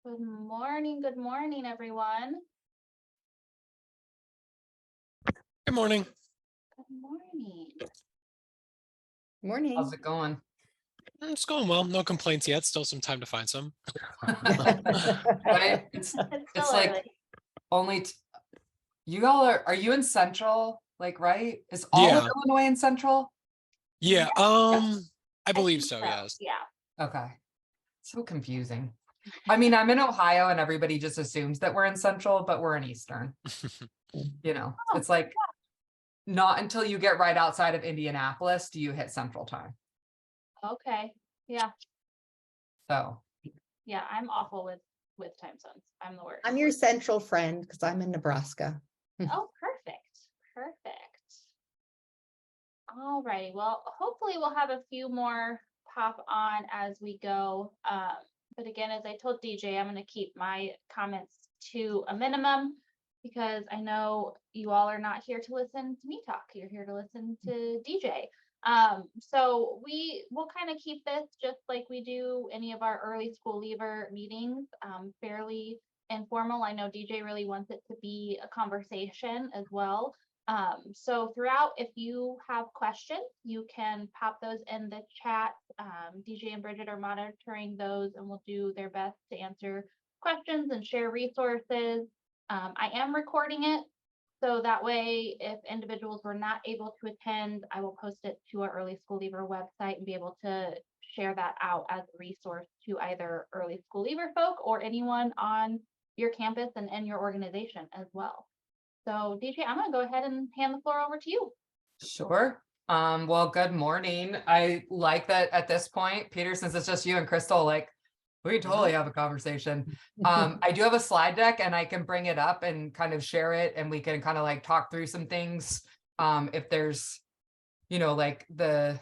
Good morning, everyone. Good morning. Good morning. Morning. How's it going? It's going well. No complaints yet. Still some time to find some. Right? It's like only you all are you in Central? Like, right? Is all of Illinois in Central? Yeah. I believe so. Yes. Yeah. Okay. So confusing. I mean, I'm in Ohio and everybody just assumes that we're in Central, but we're in Eastern. It's like not until you get right outside of Indianapolis do you hit Central time. Okay. Yeah. So Yeah, I'm awful with time zones. I'm the worst. I'm your central friend because I'm in Nebraska. Oh, perfect. All righty. Well, hopefully we'll have a few more pop on as we go. But again, as I told DJ, I'm going to keep my comments to a minimum because I know you all are not here to listen to me talk. You're here to listen to DJ. So we will kind of keep this just like we do any of our early school leaver meetings, fairly informal. I know DJ really wants it to be a conversation as well. So throughout, if you have questions, you can pop those in the chat. DJ and Bridget are monitoring those and will do their best to answer questions and share resources. I am recording it, so that way, if individuals were not able to attend, I will post it to our Early School Leaver website and be able to share that out as a resource to either Early School Leaver folk or anyone on your campus and in your organization as well. So DJ, I'm gonna go ahead and hand the floor over to you. sure. Well, good morning. I like that at this point, Peter, since it's just you and Crystal, like we can totally have a conversation. I do have a slide deck and I can bring it up and kind of share it and we can kind of like talk through some things. If there's, I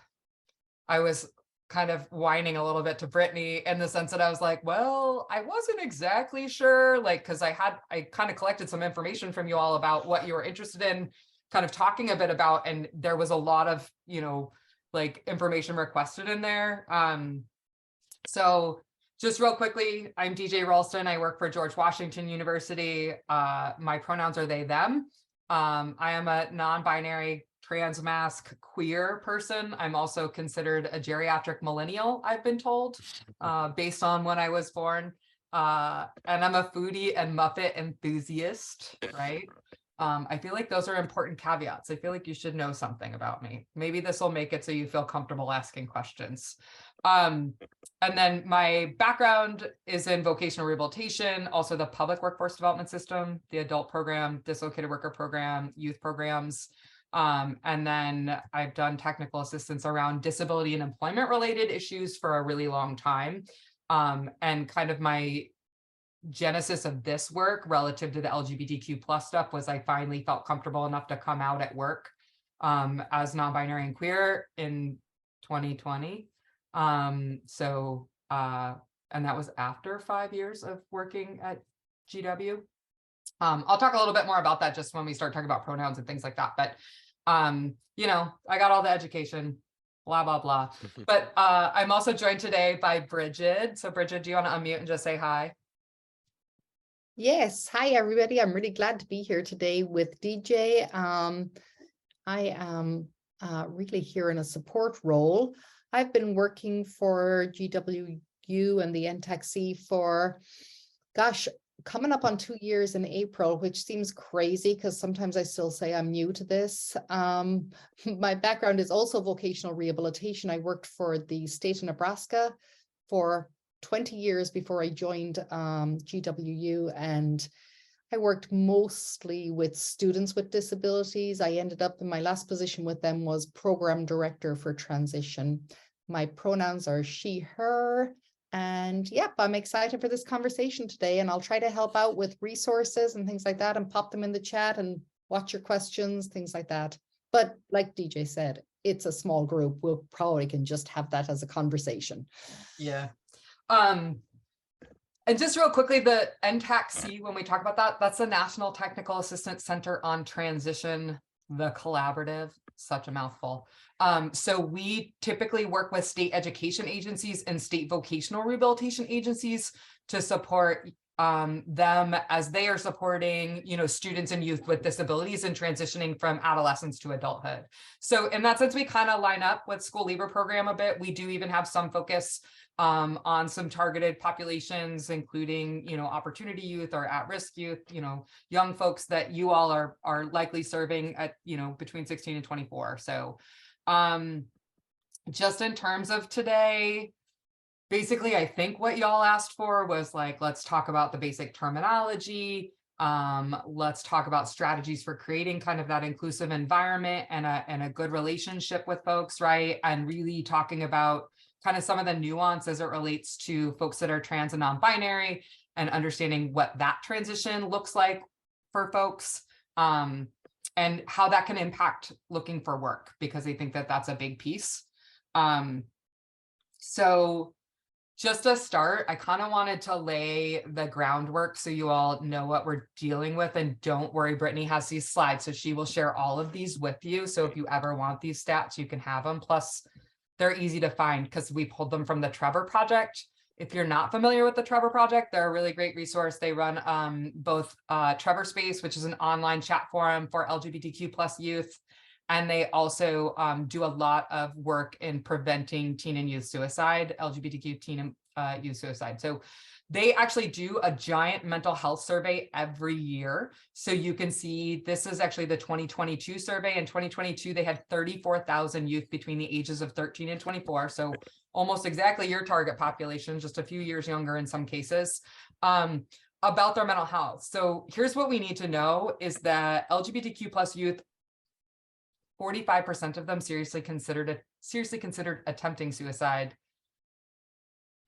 was kind of whining a little bit to Brittany in the sense that I was like, well, I wasn't exactly sure, like, because I kind of collected some information from you all about what you were interested in kind of talking a bit about, and there was a lot of, like information requested in there. So just real quickly, I'm DJ Ralston. I work for George Washington University. My pronouns are they, them. I am a non-binary trans mask queer person. I'm also considered a geriatric millennial, I've been told, based on when I was born. And I'm a foodie and Muppet enthusiast, right? I feel like those are important caveats. I feel like you should know something about me. Maybe this will make it so you feel comfortable asking questions. And then my background is in vocational rehabilitation, also the public workforce development system, the adult program, dislocated worker program, youth programs. And then I've done technical assistance around disability and employment related issues for a really long time. And kind of my genesis of this work relative to the LGBTQ plus stuff was I finally felt comfortable enough to come out at work as non-binary and queer in 2020. And that was after 5 years of working at GW. I'll talk a little bit more about that just when we start talking about pronouns and things like that. But, I got all the education, blah, blah, blah. But I'm also joined today by Bridget. So Bridget, do you want to unmute and just say hi? Yes. Hi, everybody. I'm really glad to be here today with DJ. I am really here in a support role. I've been working for GWU and the NTAC for, gosh, coming up on 2 years in April, which seems crazy because sometimes I still say I'm new to this. My background is also vocational rehabilitation. I worked for the state of Nebraska for 20 years before I joined GWU, and I worked mostly with students with disabilities. I ended up in my last position with them was program director for transition. My pronouns are she, her. And yep, I'm excited for this conversation today, and I'll try to help out with resources and things like that and pop them in the chat and watch your questions, things like that. But like DJ said, it's a small group. We'll probably can just have that as a conversation. Yeah. And just real quickly, the NTAC, when we talk about that, that's the National Technical Assistance Center on Transition, the collaborative. such a mouthful. So we typically work with state education agencies and state vocational rehabilitation agencies to support them as they are supporting, students and youth with disabilities and transitioning from adolescence to adulthood. So in that sense, we kind of line up with school leaver program a bit. We do even have some focus on some targeted populations, including, opportunity youth or at-risk youth, young folks that you all are likely serving at, between 16 and 24. So just in terms of today, basically, I think what y'all asked for was like, let's talk about the basic terminology. Let's talk about strategies for creating kind of that inclusive environment and a good relationship with folks, right? And really talking about kind of some of the nuance as it relates to folks that are trans and non-binary and understanding what that transition looks like for folks, and how that can impact looking for work, because I think that that's a big piece. So just to start, I kind of wanted to lay the groundwork so you all know what we're dealing with. And don't worry, Brittany has these slides, so she will share all of these with you. So if you ever want these stats, you can have them. Plus, they're easy to find because we pulled them from the Trevor Project. If you're not familiar with the Trevor Project, they're a really great resource. They run both Trevor Space, which is an online chat forum for LGBTQ plus youth. And they also do a lot of work in preventing teen and youth suicide, LGBTQ teen and youth suicide. So they actually do a giant mental health survey every year. So you can see this is actually the 2022 survey. In 2022, they had 34,000 youth between the ages of 13 and 24. So almost exactly your target population, just a few years younger in some cases, about their mental health. So here's what we need to know is that LGBTQ plus youth, 45% of them seriously considered attempting suicide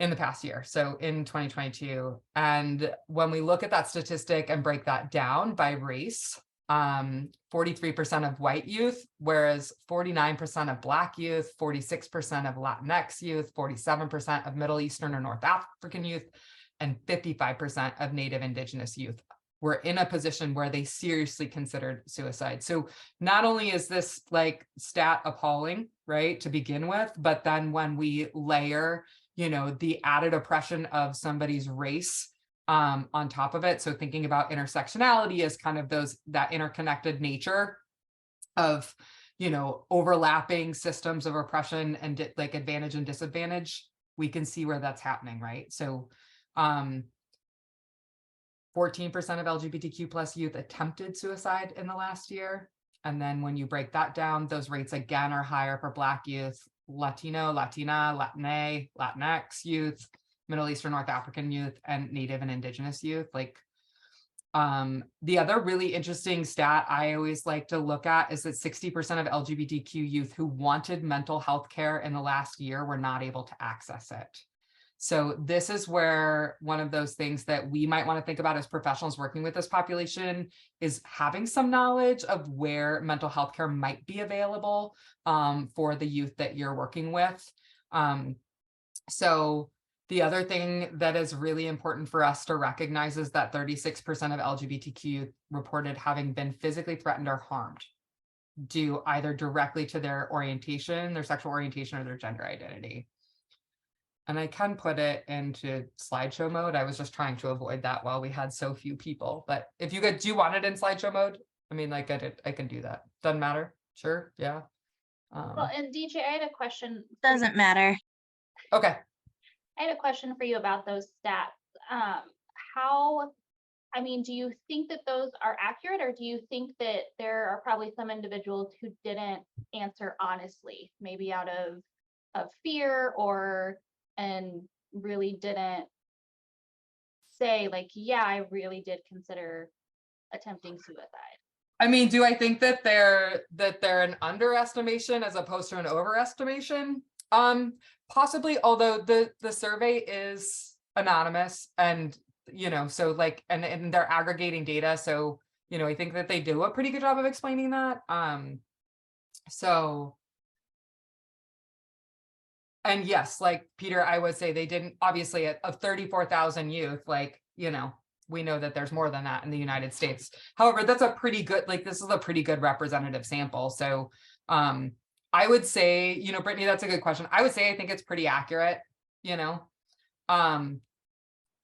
in the past year, so in 2022. And when we look at that statistic and break that down by race, 43% of white youth, whereas 49% of Black youth, 46% of Latinx youth, 47% of Middle Eastern or North African youth, and 55% of Native Indigenous youth were in a position where they seriously considered suicide. So not only is this like stat appalling, right, to begin with, but then when we layer, the added oppression of somebody's race on top of it. So thinking about intersectionality as kind of that interconnected nature of, overlapping systems of oppression and like advantage and disadvantage, we can see where that's happening, right? So 14% of LGBTQ plus youth attempted suicide in the last year. And then when you break that down, those rates again are higher for Black youth, Latino, Latina, Latina, Latinx youth, Middle Eastern, North African youth, and Native and Indigenous youth. Like the other really interesting stat I always like to look at is that 60% of LGBTQ youth who wanted mental health care in the last year were not able to access it. So this is where one of those things that we might want to think about as professionals working with this population is having some knowledge of where mental health care might be available for the youth that you're working with. So the other thing that is really important for us to recognize is that 36% of LGBTQ youth reported having been physically threatened or harmed due either directly to their orientation, their sexual orientation, or their gender identity. And I can put it into slideshow mode. I was just trying to avoid that while we had so few people. But if you do you want it in slideshow mode? I mean, like I can do that. Doesn't matter. Sure. Yeah. Well, and DJ, I had a question. Doesn't matter. Okay. I had a question for you about those stats. Do you think that those are accurate, or do you think that there are probably some individuals who didn't answer honestly, maybe out of fear and really didn't say like, yeah, I really did consider attempting suicide? I mean, do I think that they're an underestimation as opposed to an overestimation? Possibly, although the survey is anonymous and, so like, and they're aggregating data. So, I think that they do a pretty good job of explaining that. And yes, like Peter, I would say they didn't, obviously of 34,000 youth, like, we know that there's more than that in the United States. However, that's a pretty good, like, this is a pretty good representative sample. So I would say, you know, Brittany, that's a good question. I would say I think it's pretty accurate, you know.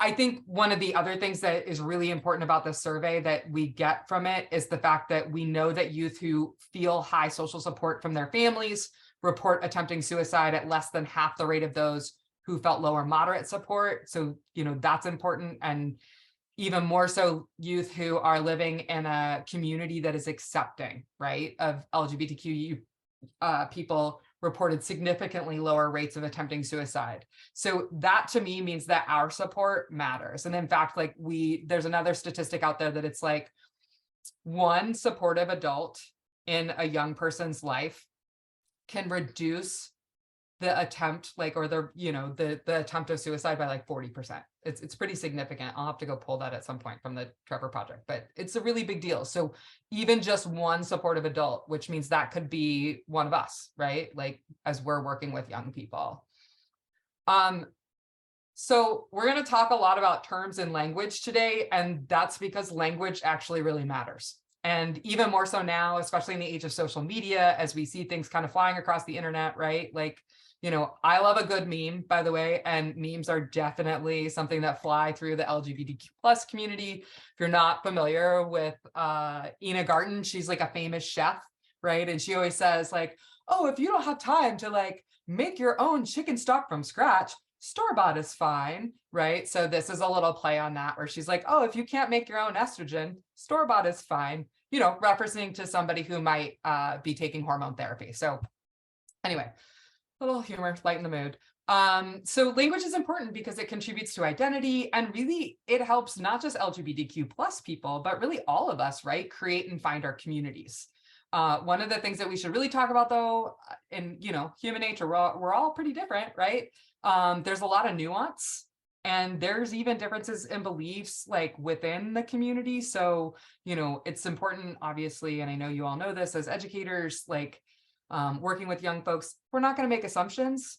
I think one of the other things that is really important about this survey that we get from it is the fact that we know that youth who feel high social support from their families report attempting suicide at less than half the rate of those who felt low or moderate support. So, you know, that's important. And even more so youth who are living in a community that is accepting, right, of LGBTQ people reported significantly lower rates of attempting suicide. So that to me means that our support matters. And in fact, like there's another statistic out there that it's like one supportive adult in a young person's life can reduce the attempt, like, or the, you know, the attempt of suicide by like 40%. It's pretty significant. I'll have to go pull that at some point from the Trevor Project, but it's a really big deal. So even just one supportive adult, which means that could be one of us, right? Like as we're working with young people. So we're going to talk a lot about terms and language today, and that's because language actually really matters. And even more so now, especially in the age of social media, as we see things kind of flying across the internet, right? Like, you know, I love a good meme, by the way, and memes are definitely something that fly through the LGBTQ plus community. If you're not familiar with Ina Garten, she's like a famous chef, right? And she always says like, oh, if you don't have time to like make your own chicken stock from scratch, store-bought is fine, right? So this is a little play on that where she's like, oh, if you can't make your own estrogen, store-bought is fine, you know, referencing to somebody who might be taking hormone therapy. So anyway, little humor, lighten the mood. So language is important because it contributes to identity, and really it helps not just LGBTQ plus people, but really all of us, right, create and find our communities. One of the things that we should really talk about though, in, you know, human nature, we're all pretty different, right? There's a lot of nuance, and there's even differences in beliefs like within the community. So, you know, it's important, obviously, and I know you all know this as educators, like working with young folks, we're not going to make assumptions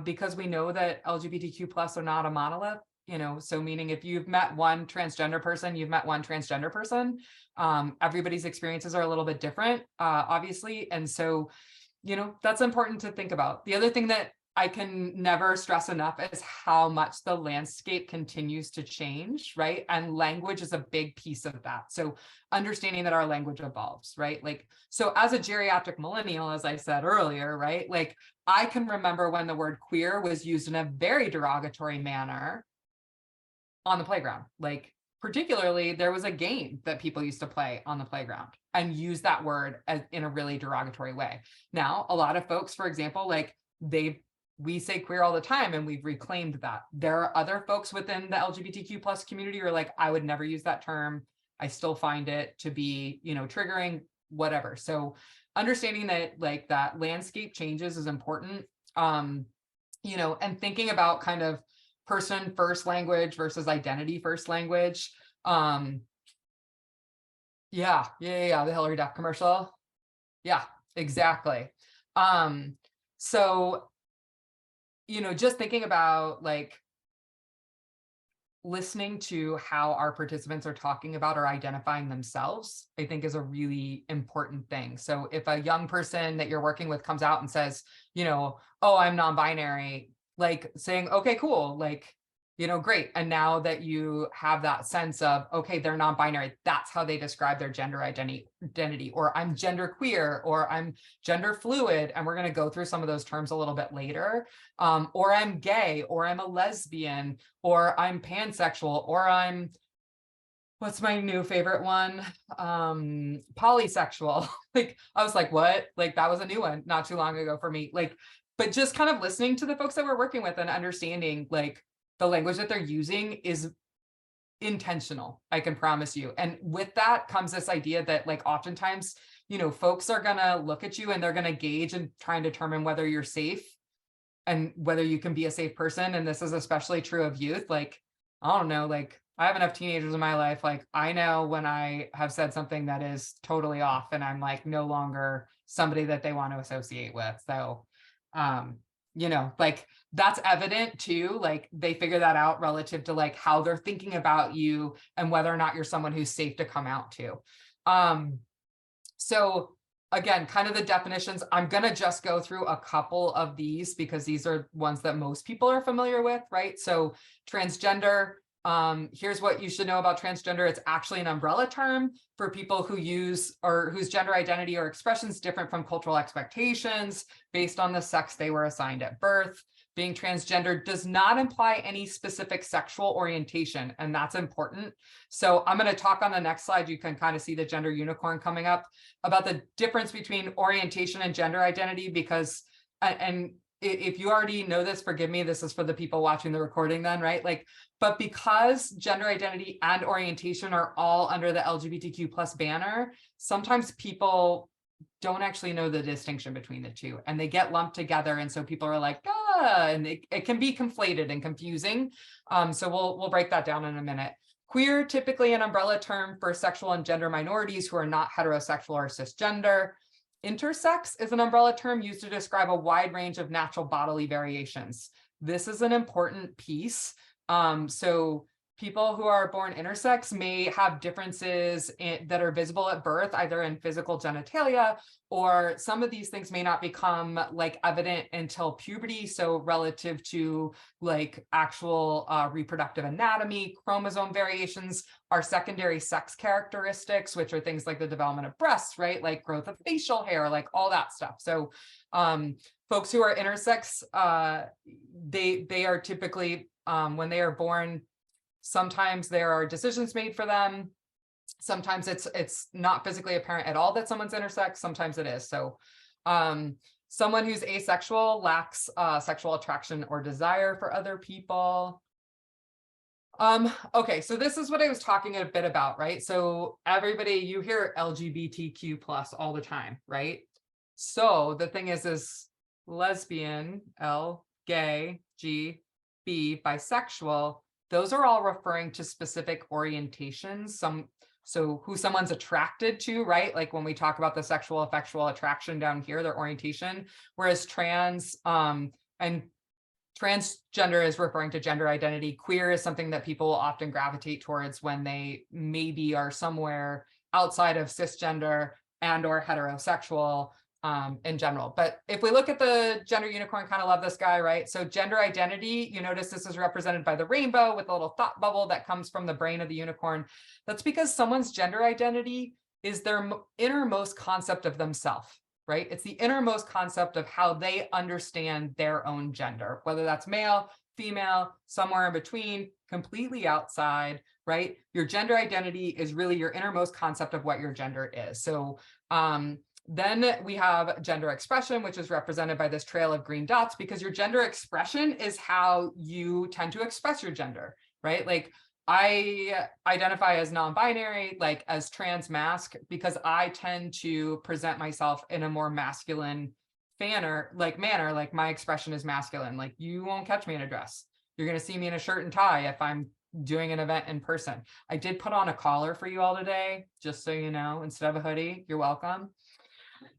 because we know that LGBTQ plus are not a monolith, you know, so meaning if you've met one transgender person, you've met one transgender person. Everybody's experiences are a little bit different, obviously. And so, you know, that's important to think about. The other thing that I can never stress enough is how much the landscape continues to change, right? And language is a big piece of that. So understanding that our language evolves, right? Like, so as a geriatric millennial, as I said earlier, right? Like I can remember when the word queer was used in a very derogatory manner on the playground. Like particularly there was a game that people used to play on the playground and use that word in a really derogatory way. Now, a lot of folks, for example, like we say queer all the time and we've reclaimed that. There are other folks within the LGBTQ plus community who are like, I would never use that term. I still find it to be, you know, triggering, whatever. So understanding that like that landscape changes is important. You know, and thinking about kind of person first language versus identity first language. Yeah, the Hillary Duff commercial. Yeah, exactly. So, you know, just thinking about like listening to how our participants are talking about or identifying themselves, I think is a really important thing. So if a young person that you're working with comes out and says, you know, oh, I'm non-binary, like saying, okay, cool, like, you know, great. And now that you have that sense of, okay, they're non-binary, that's how they describe their gender identity, or I'm gender queer, or I'm gender fluid. And we're going to go through some of those terms a little bit later. Or I'm gay, or I'm a lesbian, or I'm pansexual, or I'm, what's my new favorite one? Polysexual. Like, I was like, what? Like, that was a new one not too long ago for me. Like, but just kind of listening to the folks that we're working with and understanding like the language that they're using is intentional, I can promise you. And with that comes this idea that like oftentimes, you know, folks are gonna look at you and they're gonna gauge and try and determine whether you're safe and whether you can be a safe person. And this is especially true of youth. Like, I don't know, like I have enough teenagers in my life. Like I know when I have said something that is totally off and I'm like no longer somebody that they want to associate with. So, you know, like that's evident too. Like they figure that out relative to like how they're thinking about you and whether or not you're someone who's safe to come out to. So again, kind of the definitions, I'm going to just go through a couple of these because these are ones that most people are familiar with, right? So transgender, here's what you should know about transgender. It's actually an umbrella term for people who use or whose gender identity or expression is different from cultural expectations based on the sex they were assigned at birth. Being transgender does not imply any specific sexual orientation, and that's important. So I'm going to talk on the next slide. You can kind of see the gender unicorn coming up about the difference between orientation and gender identity, because, and if you already know this, forgive me, this is for the people watching the recording then, right? Like, but because gender identity and orientation are all under the LGBTQ plus banner, sometimes people don't actually know the distinction between the two and they get lumped together. And so people are like, and it can be conflated and confusing. So we'll break that down in a minute. Queer, typically an umbrella term for sexual and gender minorities who are not heterosexual or cisgender. Intersex is an umbrella term used to describe a wide range of natural bodily variations. This is an important piece. So people who are born intersex may have differences that are visible at birth, either in physical genitalia, or some of these things may not become like evident until puberty. So relative to like actual reproductive anatomy, chromosome variations are secondary sex characteristics, which are things like the development of breasts, right? Like growth of facial hair, like all that stuff. So folks who are intersex, they are typically, when they are born, sometimes there are decisions made for them. Sometimes it's not physically apparent at all that someone's intersex. Sometimes it is. So someone who's asexual lacks sexual attraction or desire for other people. Okay, so this is what I was talking a bit about, right? So everybody, you hear LGBTQ plus all the time, right? So the thing is lesbian, L, gay, G, B, bisexual, those are all referring to specific orientations. So who someone's attracted to, right? Like when we talk about the sexual affectual attraction down here, their orientation, whereas trans and transgender is referring to gender identity. Queer is something that people will often gravitate towards when they maybe are somewhere outside of cisgender and or heterosexual in general. But if we look at the gender unicorn, kind of love this guy, right? So gender identity, you notice this is represented by the rainbow with a little thought bubble that comes from the brain of the unicorn. That's because someone's gender identity is their innermost concept of themselves, right? It's the innermost concept of how they understand their own gender, whether that's male, female, somewhere in between, completely outside, right? Your gender identity is really your innermost concept of what your gender is. So then we have gender expression, which is represented by this trail of green dots, because your gender expression is how you tend to express your gender, right? Like I identify as non-binary, like as trans masc, because I tend to present myself in a more masculine manner, like my expression is masculine. Like you won't catch me in a dress. You're going to see me in a shirt and tie if I'm doing an event in person. I did put on a collar for you all today, just so you know, instead of a hoodie. You're welcome.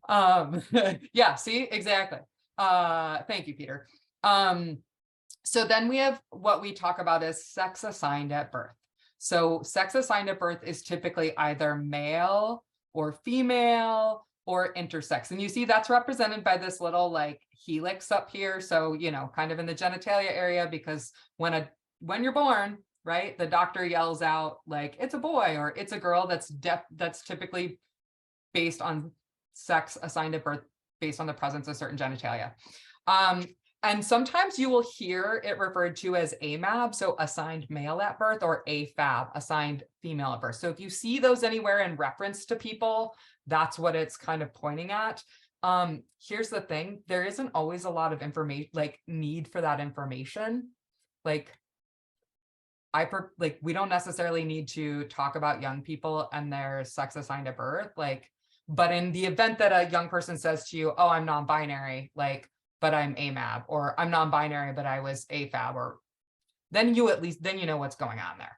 Yeah, see, exactly. Thank you, Peter. So then we have what we talk about as sex assigned at birth. So sex assigned at birth is typically either male or female or intersex. And you see that's represented by this little like helix up here. So, you know, kind of in the genitalia area, because when you're born, right, the doctor yells out like, it's a boy or it's a girl. That's typically based on sex assigned at birth based on the presence of certain genitalia. And sometimes you will hear it referred to as AMAB, so assigned male at birth, or AFAB, assigned female at birth. So if you see those anywhere in reference to people, that's what it's kind of pointing at. Here's the thing, there isn't always a lot of information, like need for that information. Like we don't necessarily need to talk about young people and their sex assigned at birth, but in the event that a young person says to you, oh, I'm non-binary, but I'm AMAB, or I'm non-binary, but I was AFAB, or then you know what's going on there.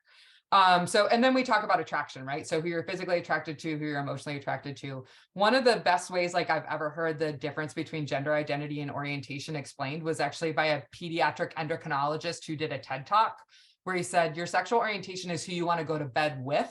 And then we talk about attraction, right? So who you're physically attracted to, who you're emotionally attracted to. One of the best ways I've ever heard the difference between gender identity and orientation explained was actually by a pediatric endocrinologist who did a TED Talk, where he said, your sexual orientation is who you want to go to bed with,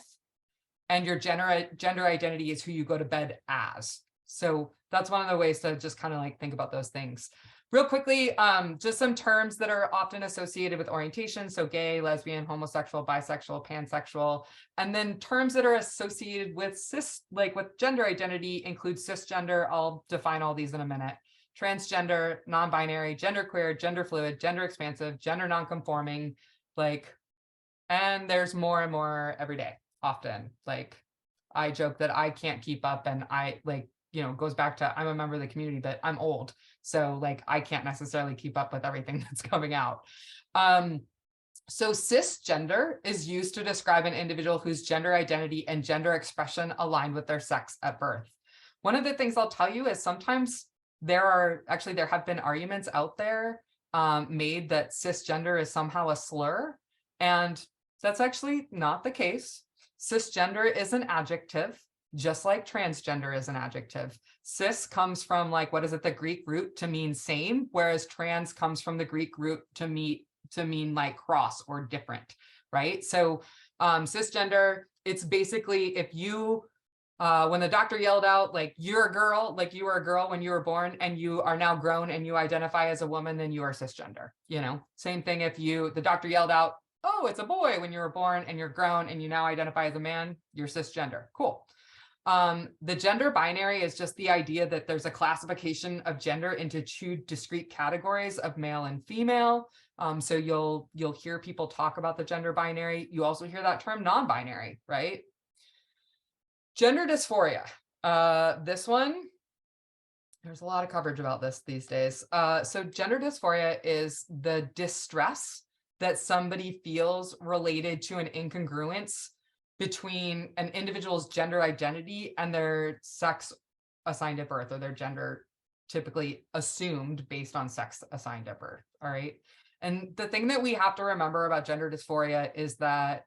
and your gender identity is who you go to bed as. So that's one of the ways to just kind of like think about those things. Real quickly, just some terms that are often associated with orientation. So gay, lesbian, homosexual, bisexual, pansexual. And then terms that are associated with with gender identity include cisgender. I'll define all these in a minute. Transgender, non-binary, genderqueer, gender fluid, gender expansive, gender nonconforming, and there's more and more every day, often. Like, I joke that I can't keep up, and goes back to, I'm a member of the community, but I'm old. So like, I can't necessarily keep up with everything that's coming out. So cisgender is used to describe an individual whose gender identity and gender expression align with their sex at birth. One of the things I'll tell you is sometimes there have been arguments out there made that cisgender is somehow a slur, and that's actually not the case. Cisgender is an adjective, just like transgender is an adjective. Cis comes from the Greek root to mean same, whereas trans comes from the Greek root to mean like cross or different, right? So cisgender, it's basically if you, when the doctor yelled out, like, you're a girl, like you were a girl when you were born and you are now grown and you identify as a woman, then you are cisgender, Same thing if the doctor yelled out, oh, it's a boy when you were born and you're grown and you now identify as a man, you're cisgender. Cool. The gender binary is just the idea that there's a classification of gender into two discrete categories of male and female. So you'll hear people talk about the gender binary. You also hear that term non-binary, right? Gender dysphoria. This one, there's a lot of coverage about this these days. So gender dysphoria is the distress that somebody feels related to an incongruence between an individual's gender identity and their sex assigned at birth, or their gender typically assumed based on sex assigned at birth. All right. And the thing that we have to remember about gender dysphoria is that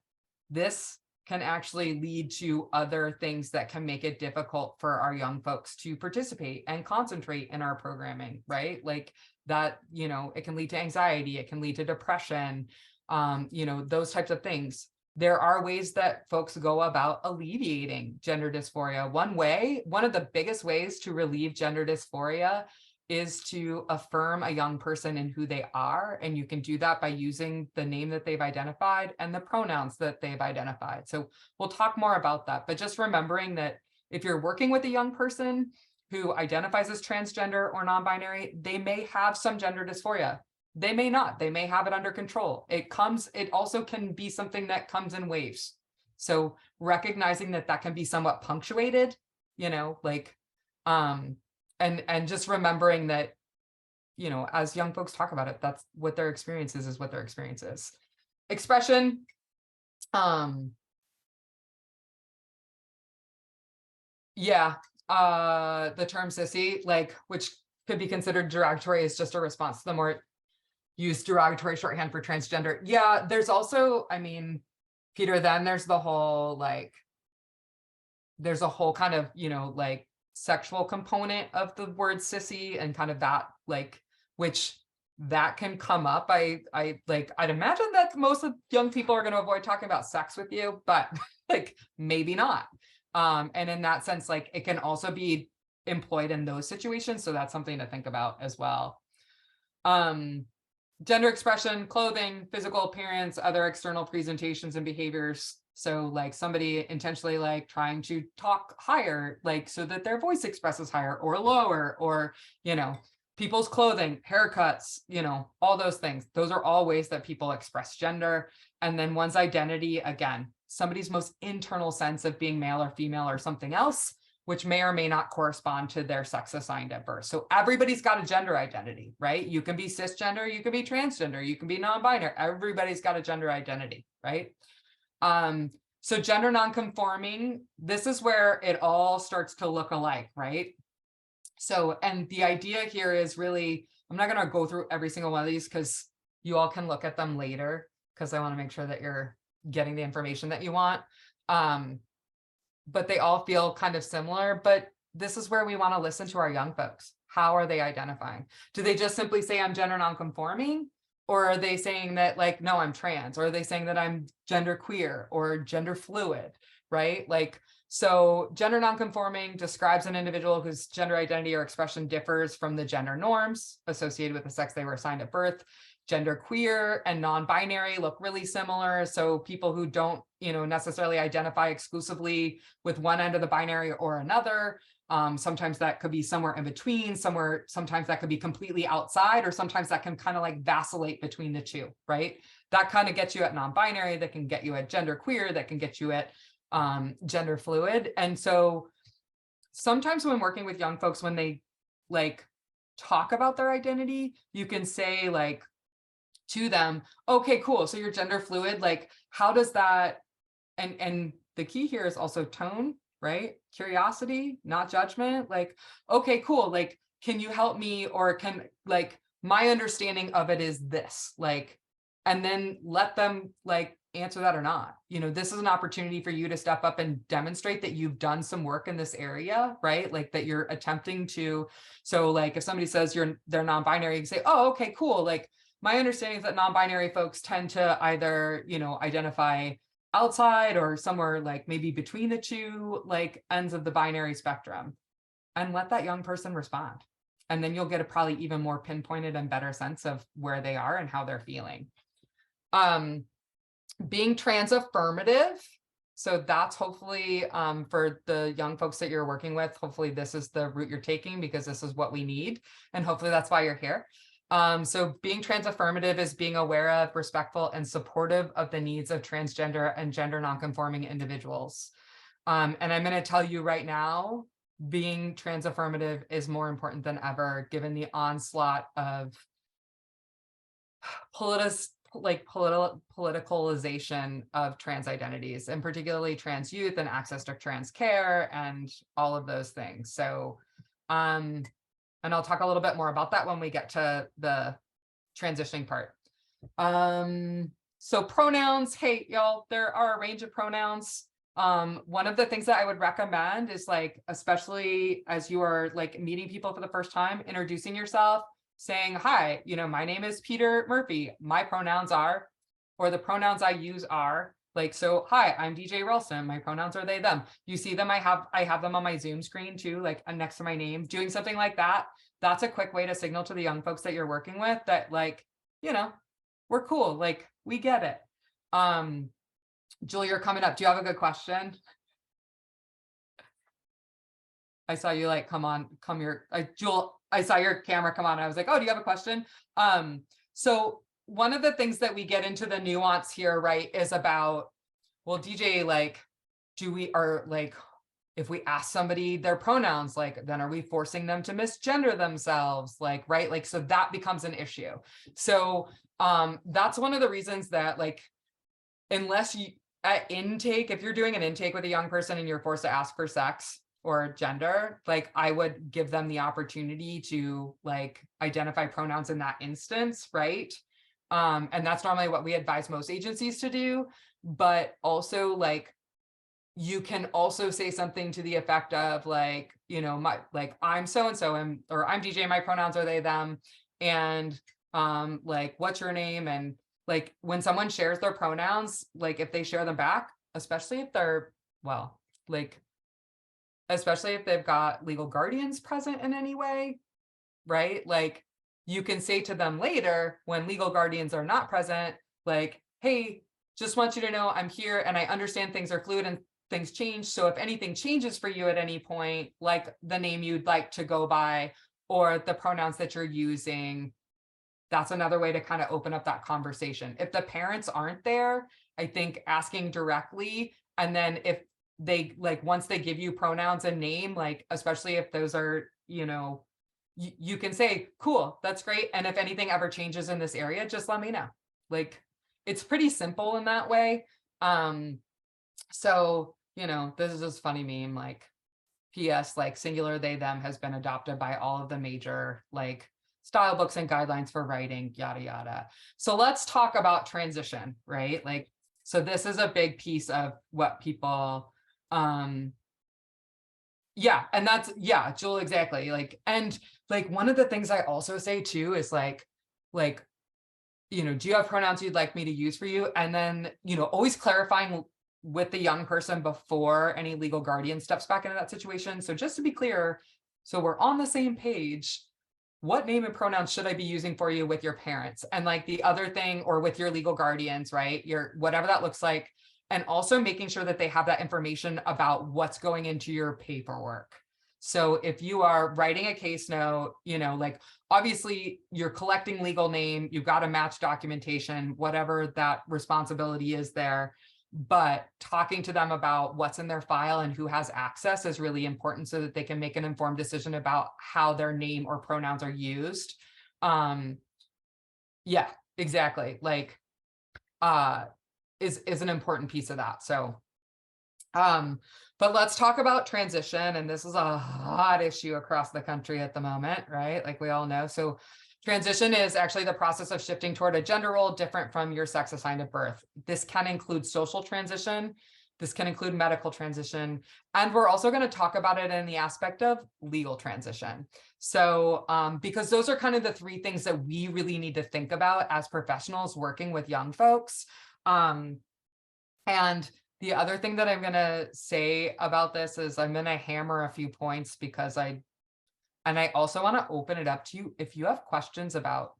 this can actually lead to other things that can make it difficult for our young folks to participate and concentrate in our programming, right? Like that, it can lead to anxiety, it can lead to depression, those types of things. There are ways that folks go about alleviating gender dysphoria. One of the biggest ways to relieve gender dysphoria is to affirm a young person in who they are. And you can do that by using the name that they've identified and the pronouns that they've identified. So we'll talk more about that, but just remembering that if you're working with a young person who identifies as transgender or non-binary, they may have some gender dysphoria. They may not, they may have it under control. It also can be something that comes in waves. So recognizing that can be somewhat punctuated, and just remembering that, as young folks talk about it, that's what their experience is what their experience is. Expression. The term sissy, which could be considered derogatory, is just a response to the more used derogatory shorthand for transgender. Yeah, there's also, Peter, then there's the whole, there's a whole kind of, sexual component of the word sissy, and kind of that, which that can come up. I'd imagine that most of young people are going to avoid talking about sex with you, but maybe not. And in that sense, it can also be employed in those situations. So that's something to think about as well. Gender expression, clothing, physical appearance, other external presentations and behaviors. So somebody intentionally trying to talk higher, so that their voice expresses higher or lower, or, people's clothing, haircuts, all those things. Those are all ways that people express gender. And then one's identity, again, somebody's most internal sense of being male or female or something else, which may or may not correspond to their sex assigned at birth. So everybody's got a gender identity, right? You can be cisgender, you can be transgender, you can be non-binary. Everybody's got a gender identity, right? So gender nonconforming, this is where it all starts to look alike, right? So, and the idea here is really, I'm not going to go through every single one of these because you all can look at them later, because I want to make sure that you're getting the information that you want. But they all feel kind of similar, but this is where we want to listen to our young folks. How are they identifying? Do they just simply say, I'm gender nonconforming? Or are they saying that like, no, I'm trans? Or are they saying that I'm gender queer or gender fluid, right? Like, so gender nonconforming describes an individual whose gender identity or expression differs from the gender norms associated with the sex they were assigned at birth. Gender queer and non-binary look really similar. So people who don't, necessarily identify exclusively with one end of the binary or another. Sometimes that could be somewhere in between, sometimes that could be completely outside, or sometimes that can kind of like vacillate between the two, right? That kind of gets you at non-binary, that can get you at gender queer, that can get you at gender fluid. And so sometimes when working with young folks, when they like talk about their identity, you can say like to them, okay, cool, so you're gender fluid, like how does that, and the key here is also tone, right? Curiosity, not judgment. Like, okay, cool. Like, can you help me? Or can, like, my understanding of it is this, like, and then let them like answer that or not. This is an opportunity for you to step up and demonstrate that you've done some work in this area, right? Like that you're attempting to, so like if somebody says they're non-binary, you can say, oh, okay, cool. Like my understanding is that non-binary folks tend to either, identify outside or somewhere like maybe between the two like ends of the binary spectrum, and let that young person respond. And then you'll get a probably even more pinpointed and better sense of where they are and how they're feeling. Being trans affirmative. So that's hopefully for the young folks that you're working with, hopefully this is the route you're taking because this is what we need. And hopefully that's why you're here. So being trans affirmative is being aware of, respectful, and supportive of the needs of transgender and gender nonconforming individuals. And I'm going to tell you right now, being trans affirmative is more important than ever, given the onslaught of politicalization of trans identities, and particularly trans youth and access to trans care and all of those things. So, and I'll talk a little bit more about that when we get to the transitioning part. So pronouns, hey, y'all, there are a range of pronouns. One of the things that I would recommend is like, especially as you are like meeting people for the first time, introducing yourself, saying, hi, my name is Peter Murphy. My pronouns are, or the pronouns I use are, like, so, hi, I'm DJ Ralston. My pronouns are they, them. You see them, I have them on my Zoom screen too, like next to my name. Doing something like that, that's a quick way to signal to the young folks that you're working with that like, we're cool, like we get it. Julie, you're coming up. Do you have a good question? I saw you like, come here. Jewel, I saw your camera come on. I was like, oh, do you have a question? So one of the things that we get into the nuance here, right, is about, well, DJ, like, if we ask somebody their pronouns, like, then are we forcing them to misgender themselves? Like, right? Like, so that becomes an issue. So that's one of the reasons that like, unless you, at intake, if you're doing an intake with a young person and you're forced to ask for sex or gender, like I would give them the opportunity to like identify pronouns in that instance, right? And that's normally what we advise most agencies to do. But also like, you can also say something to the effect of like, I'm so-and-so, or I'm DJ, my pronouns are they, them. And like, what's your name? And like, when someone shares their pronouns, like if they share them back, especially if they're, well, like, especially if they've got legal guardians present in any way, right? Like you can say to them later when legal guardians are not present, like, hey, just want you to know I'm here and I understand things are fluid and things change. So if anything changes for you at any point, like the name you'd like to go by or the pronouns that you're using, that's another way to kind of open up that conversation. If the parents aren't there, I think asking directly, and then if they like, once they give you pronouns and name, like, especially if those are, you can say, cool, that's great. And if anything ever changes in this area, just let me know. Like, it's pretty simple in that way. So, this is just funny meme, like, PS, like singular they, them has been adopted by all of the major, like, style books and guidelines for writing, yada, yada. So let's talk about transition, right? Like, so this is a big piece of what people, yeah, and that's, yeah, Jewel, exactly. Like, and like, one of the things I also say too is like, do you have pronouns you'd like me to use for you? And then, always clarifying with the young person before any legal guardian steps back into that situation. So just to be clear, so we're on the same page, what name and pronouns should I be using for you with your parents? And like the other thing, or with your legal guardians, right? Whatever that looks like. And also making sure that they have that information about what's going into your paperwork. So if you are writing a case note, like obviously you're collecting legal name, you've got to match documentation, whatever that responsibility is there. But talking to them about what's in their file and who has access is really important so that they can make an informed decision about how their name or pronouns are used. Yeah, exactly. Like, is an important piece of that. So, but let's talk about transition. And this is a hot issue across the country at the moment, right? Like we all know. So transition is actually the process of shifting toward a gender role different from your sex assigned at birth. This can include social transition. This can include medical transition. And we're also going to talk about it in the aspect of legal transition. So because those are kind of the three things that we really need to think about as professionals working with young folks. And the other thing that I'm going to say about this is I'm going to hammer a few points because I also want to open it up to you. If you have questions about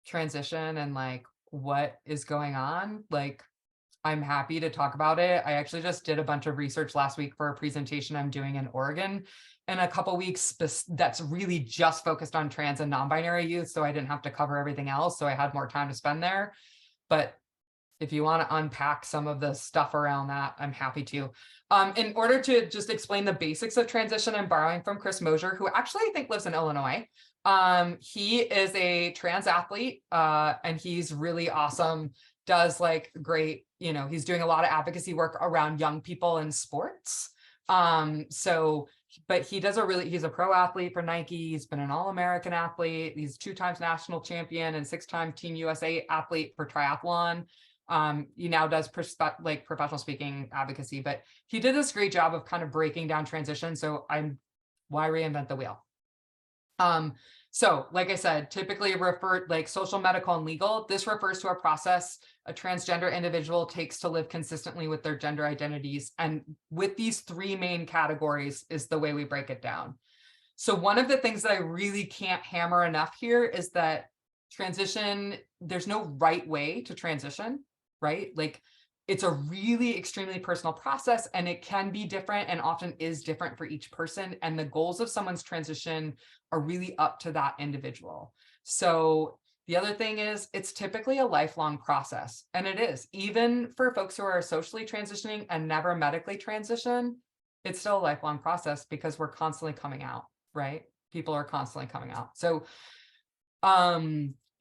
transition and like what is going on, like I'm happy to talk about it. I actually just did a bunch of research last week for a presentation I'm doing in Oregon in a couple weeks that's really just focused on trans and non-binary youth. So I didn't have to cover everything else. So I had more time to spend there. But if you want to unpack some of the stuff around that, I'm happy to. In order to just explain the basics of transition, I'm borrowing from Chris Mosier, who actually I think lives in Illinois. He is a trans athlete and he's really awesome, does like great, he's doing a lot of advocacy work around young people in sports. But he's a pro athlete for Nike. He's been an All-American athlete. He's 2 times national champion and 6-time Team USA athlete for triathlon. He now does professional speaking advocacy, but he did this great job of kind of breaking down transition. So why reinvent the wheel? So like I said, typically like social, medical, and legal, this refers to a process a transgender individual takes to live consistently with their gender identities. And with these 3 main categories is the way we break it down. So one of the things that I really can't hammer enough here is that transition, there's no right way to transition, right? Like it's a really extremely personal process and it can be different and often is different for each person. And the goals of someone's transition are really up to that individual. So the other thing is it's typically a lifelong process, and it is. Even for folks who are socially transitioning and never medically transition, it's still a lifelong process because we're constantly coming out, right? People are constantly coming out. So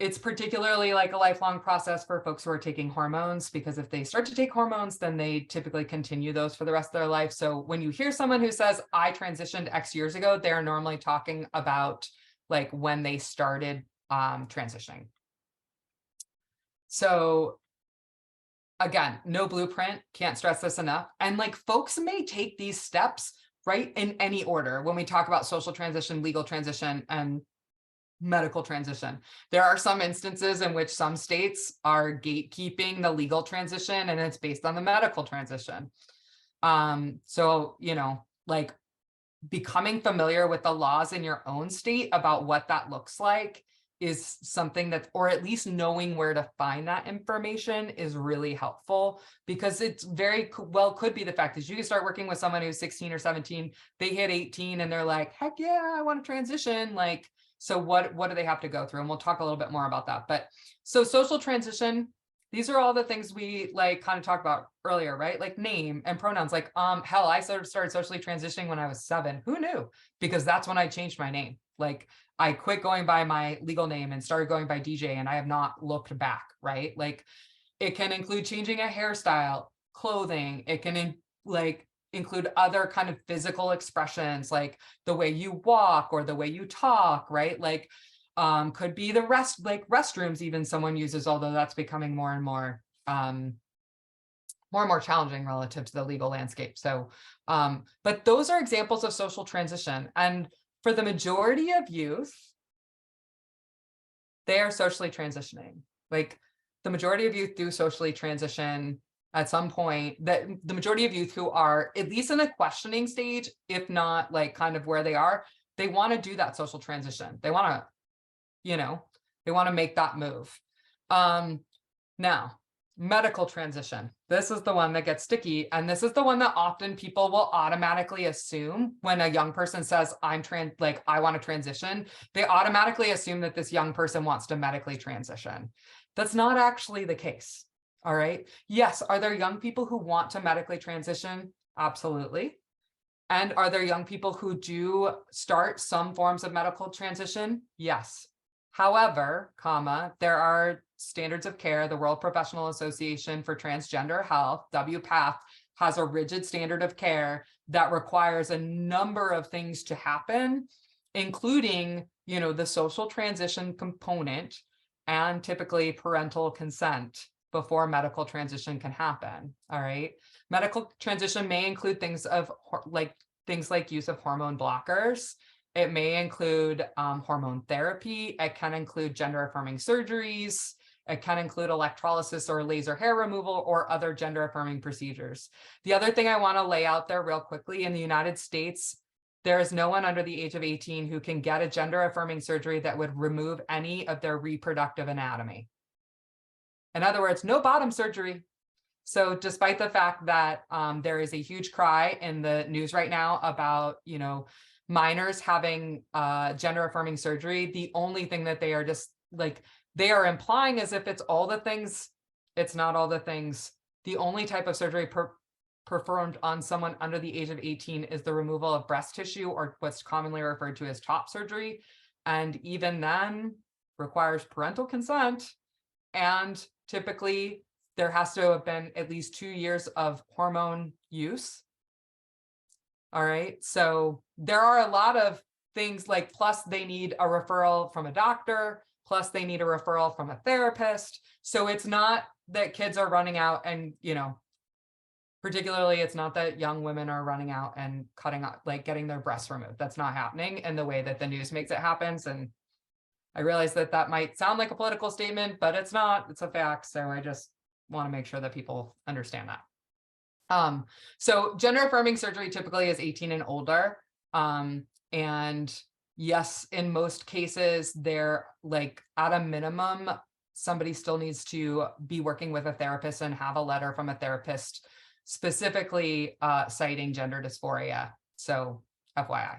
it's particularly like a lifelong process for folks who are taking hormones, because if they start to take hormones, then they typically continue those for the rest of their life. So when you hear someone who says, I transitioned X years ago, they're normally talking about like when they started transitioning. So again, no blueprint, can't stress this enough. And like folks may take these steps, right, in any order when we talk about social transition, legal transition, and medical transition. There are some instances in which some states are gatekeeping the legal transition and it's based on the medical transition. So, like becoming familiar with the laws in your own state about what that looks like is something that, or at least knowing where to find that information is really helpful, because it's very well could be the fact that you can start working with someone who's 16 or 17, they hit 18 and they're like, heck yeah, I want to transition. Like, so what do they have to go through? And we'll talk a little bit more about that. But so social transition, these are all the things we like kind of talked about earlier, right? Like name and pronouns. Like, hell, I sort of started socially transitioning when I was 7. Who knew? Because that's when I changed my name. Like I quit going by my legal name and started going by DJ, and I have not looked back, right? Like it can include changing a hairstyle, clothing. It can include other kind of physical expressions, like the way you walk or the way you talk, right? Like could be the restrooms even someone uses, although that's becoming more and more challenging relative to the legal landscape. So, but those are examples of social transition. And for the majority of youth, they are socially transitioning. Like the majority of youth do socially transition at some point. That the majority of youth who are at least in a questioning stage, if not like kind of where they are, they want to do that social transition. They want to, you know, they want to make that move. Now, medical transition. This is the one that gets sticky. And this is the one that often people will automatically assume when a young person says, I want to transition, they automatically assume that this young person wants to medically transition. That's not actually the case. All right. Yes. Are there young people who want to medically transition? Absolutely. And are there young people who do start some forms of medical transition? Yes. However, there are standards of care. The World Professional Association for Transgender Health, WPATH, has a rigid standard of care that requires a number of things to happen, including, you know, the social transition component and typically parental consent before medical transition can happen. All right. Medical transition may include things like use of hormone blockers. It may include hormone therapy. It can include gender affirming surgeries. It can include electrolysis or laser hair removal or other gender affirming procedures. The other thing I want to lay out there real quickly, in the United States, there is no one under the age of 18 who can get a gender affirming surgery that would remove any of their reproductive anatomy. In other words, no bottom surgery. So despite the fact that there is a huge cry in the news right now about, you know, minors having gender affirming surgery, the only thing that they are just like, they are implying as if it's all the things. It's not all the things. The only type of surgery performed on someone under the age of 18 is the removal of breast tissue, or what's commonly referred to as top surgery. And even then requires parental consent. And typically there has to have been at least 2 years of hormone use. All right. So there are a lot of things like, plus they need a referral from a doctor, plus they need a referral from a therapist. So it's not that kids are running out and, you know, particularly it's not that young women are running out and cutting out, like getting their breasts removed. That's not happening in the way that the news makes it happen. And I realize that that might sound like a political statement, but it's not, it's a fact. So I just want to make sure that people understand that. So gender affirming surgery typically is 18 and older. And yes, in most cases, they're like at a minimum, somebody still needs to be working with a therapist and have a letter from a therapist specifically citing gender dysphoria. So FYI.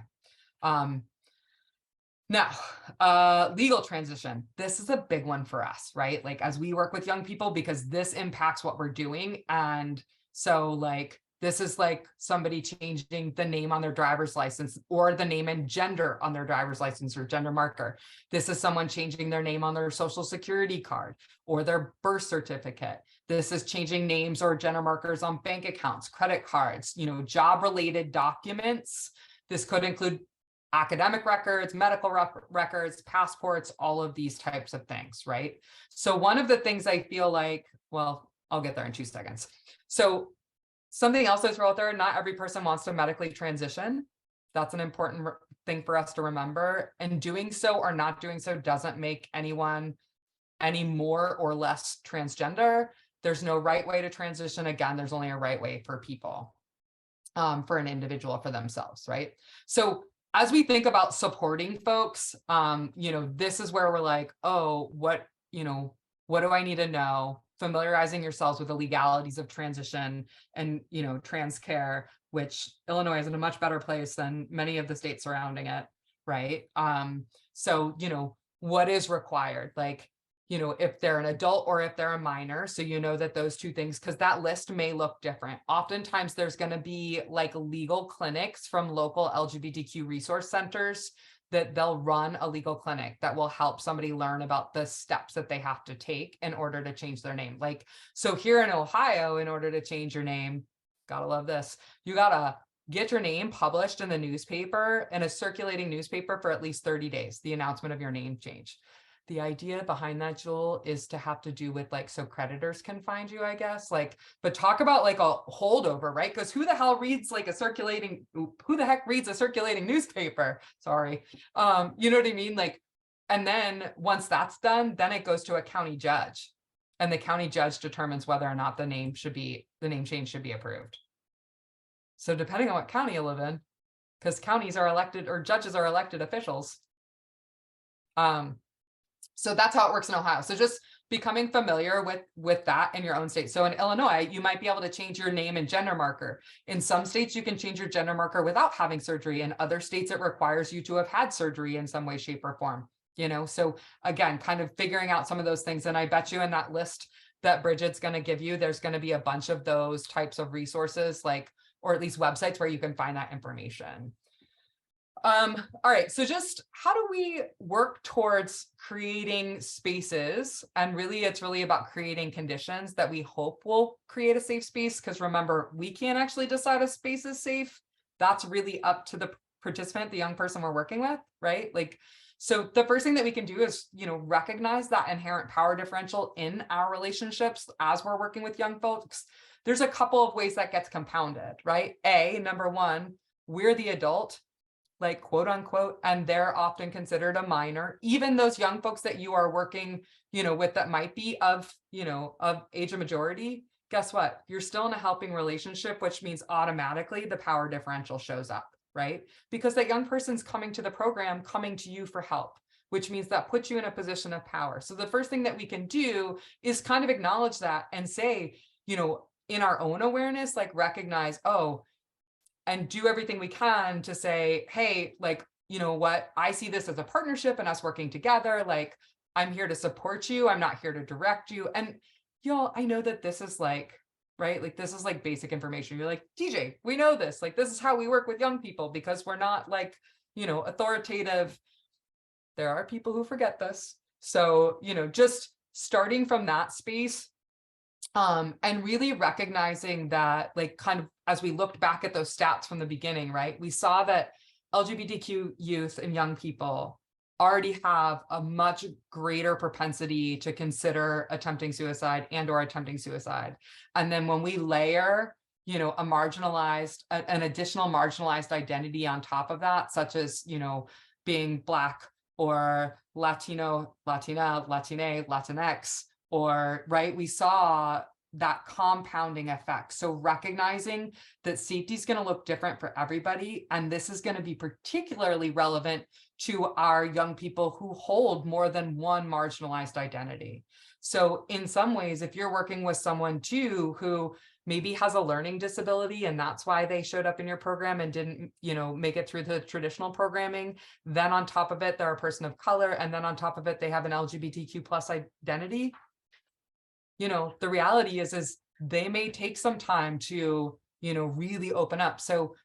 Now, legal transition. This is a big one for us, right? Like as we work with young people, because this impacts what we're doing. And so like, this is like somebody changing the name on their driver's license or the name and gender on their driver's license or gender marker. This is someone changing their name on their social security card or their birth certificate. This is changing names or gender markers on bank accounts, credit cards, you know, job related documents. This could include academic records, medical records, passports, all of these types of things, right? So one of the things I feel like, well, I'll get there in 2 seconds. So something else that's out there, not every person wants to medically transition. That's an important thing for us to remember. And doing so or not doing so doesn't make anyone any more or less transgender. There's no right way to transition. Again, there's only a right way for people, for an individual, for themselves, right? So as we think about supporting folks, you know, this is where we're like, oh, what do I need to know? Familiarizing yourselves with the legalities of transition and, you know, trans care, which Illinois is in a much better place than many of the states surrounding it, right? So, you know, what is required? Like, you know, if they're an adult or if they're a minor, so you know that those two things, because that list may look different. Oftentimes there's going to be like legal clinics from local LGBTQ resource centers that they'll run a legal clinic that will help somebody learn about the steps that they have to take in order to change their name. Like, so here in Ohio, in order to change your name, gotta love this, you gotta get your name published in the newspaper, in a circulating newspaper, for at least 30 days, the announcement of your name change. The idea behind that, Jewel, is to have to do with like, so creditors can find you, I guess, like, but talk about like a holdover, right? Because who the heck reads a circulating newspaper? Sorry. You know what I mean? Like, And then once that's done, then it goes to a county judge. And the county judge determines whether or not the name change should be approved. So depending on what county you live in, because counties are elected, or judges are elected officials. So that's how it works in Ohio. So just becoming familiar with that in your own state. So in Illinois, you might be able to change your name and gender marker. In some states, you can change your gender marker without having surgery. In other states, it requires you to have had surgery in some way, shape, or form. So again, kind of figuring out some of those things. And I bet you in that list that Bridget's going to give you, there's going to be a bunch of those types of resources, or at least websites where you can find that information. All right, so just how do we work towards creating spaces? And really, it's really about creating conditions that we hope will create a safe space. Because remember, we can't actually decide a space is safe. That's really up to the participant, the young person we're working with, right? So the first thing that we can do is, recognize that inherent power differential in our relationships as we're working with young folks. There's a couple of ways that gets compounded, right? Number one, we're the adult, quote unquote, and they're often considered a minor. Even those young folks that you are working, with that might be of age of majority, guess what? You're still in a helping relationship, which means automatically the power differential shows up, right? Because that young person's coming to the program, coming to you for help, which means that puts you in a position of power. So the first thing that we can do is kind of acknowledge that and say, in our own awareness, recognize, and do everything we can to say, hey, what, I see this as a partnership and us working together. I'm here to support you. I'm not here to direct you. And y'all, I know that this is right? This is basic information. You're DJ, we know this. This is how we work with young people, because we're not authoritative. There are people who forget this. So, just starting from that space, and really recognizing that, kind of as we looked back at those stats from the beginning, right? We saw that LGBTQ youth and young people already have a much greater propensity to consider attempting suicide or attempting suicide. And then when we layer, an additional marginalized identity on top of that, such as, being Black or Latino, Latina, Latine, Latinx, or right, we saw that compounding effect. So recognizing that safety is going to look different for everybody. And this is going to be particularly relevant to our young people who hold more than one marginalized identity. So in some ways, if you're working with someone too, who maybe has a learning disability, and that's why they showed up in your program and didn't, make it through the traditional programming, then on top of it, they're a person of color. And then on top of it, they have an LGBTQ plus identity. The reality is they may take some time to, really open up. So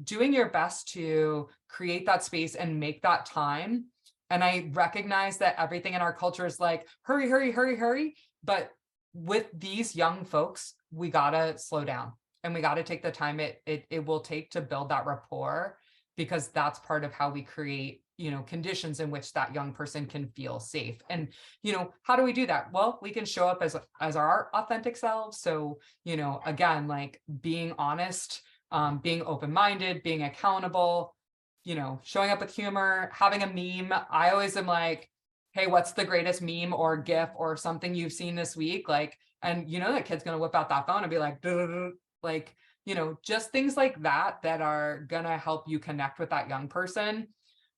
doing your best to create that space and make that time. And I recognize that everything in our culture is hurry, hurry, hurry, hurry. But with these young folks, we gotta slow down and we gotta take the time it will take to build that rapport, because that's part of how we create conditions in which that young person can feel safe. And how do we do that? Well, we can show up as our authentic selves. So again, being honest, being open-minded, being accountable, showing up with humor, having a meme. I always am hey, what's the greatest meme or GIF or something you've seen this week? And that kid's gonna whip out that phone and be just things like that are gonna help you connect with that young person.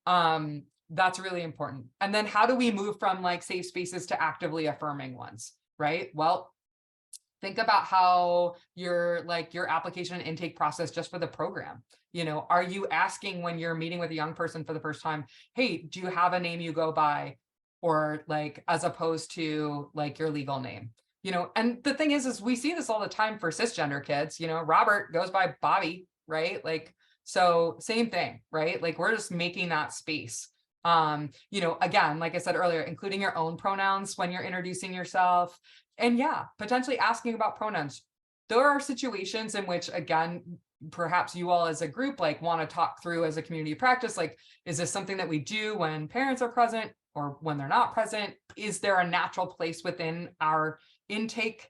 That's really important. And then how do we move from safe spaces to actively affirming ones, right? Well, think about how your application and intake process just for the program. Are you asking when you're meeting with a young person for the first time, hey, do you have a name you go by? Or as opposed to your legal name, and the thing is we see this all the time for cisgender kids, Robert goes by Bobby, right? So same thing, right? We're just making that space. Again, like I said earlier, including your own pronouns when you're introducing yourself, and potentially asking about pronouns. There are situations in which, again, perhaps you all as a group want to talk through as a community practice, is this something that we do when parents are present or when they're not present? Is there a natural place within our intake